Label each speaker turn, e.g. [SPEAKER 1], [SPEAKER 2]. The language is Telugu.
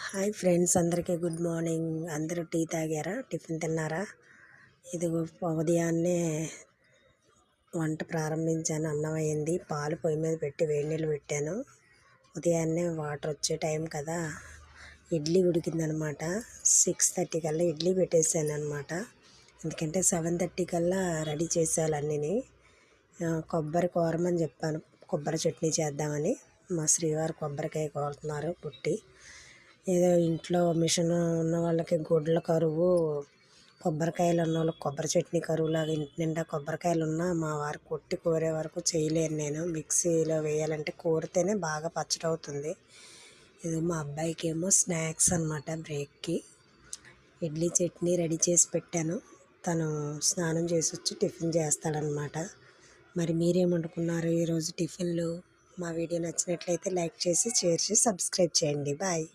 [SPEAKER 1] హాయ్ ఫ్రెండ్స్, అందరికీ గుడ్ మార్నింగ్. అందరూ టీ తాగారా? టిఫిన్ తిన్నారా? ఇదిగో ఉదయాన్నే వంట ప్రారంభించాను. అన్నం అయింది. పాలు పొయ్యి మీద పెట్టి వేడి నీళ్ళు పెట్టాను. ఉదయాన్నే వాటర్ వచ్చే టైం కదా, ఇడ్లీ ఉడికిందనమాట. 6:30 కల్లా ఇడ్లీ పెట్టేశాను అనమాట. ఎందుకంటే 7:30 కల్లా రెడీ చేసేయాలి అన్నీ. కొబ్బరి కోరమని చెప్పాను, కొబ్బరి చట్నీ చేద్దామని. మా శ్రీవారు కొబ్బరికాయ కోరుతున్నారు పుట్టి. ఏదో ఇంట్లో మిషన్ ఉన్న వాళ్ళకి గుడ్ల కరువు, కొబ్బరికాయలు ఉన్న వాళ్ళకి కొబ్బరి చట్నీ కరువులాగా ఇంటి నిండా కొబ్బరికాయలు ఉన్నా మా వారు కొట్టి కోరే వరకు చేయలేను. నేను మిక్సీలో వేయాలంటే కోరితేనే బాగా పచ్చడి అవుతుంది. ఇది మా అబ్బాయికి ఏమో స్నాక్స్ అనమాట, బ్రేక్కి. ఇడ్లీ చట్నీ రెడీ చేసి పెట్టాను. తను స్నానం చేసి వచ్చి టిఫిన్ చేస్తాడనమాట. మరి మీరేం వండుకున్నారు ఈరోజు టిఫిన్లు? మా వీడియో నచ్చినట్లయితే లైక్ చేసి, షేర్ చేసి, సబ్స్క్రైబ్ చేయండి. బాయ్.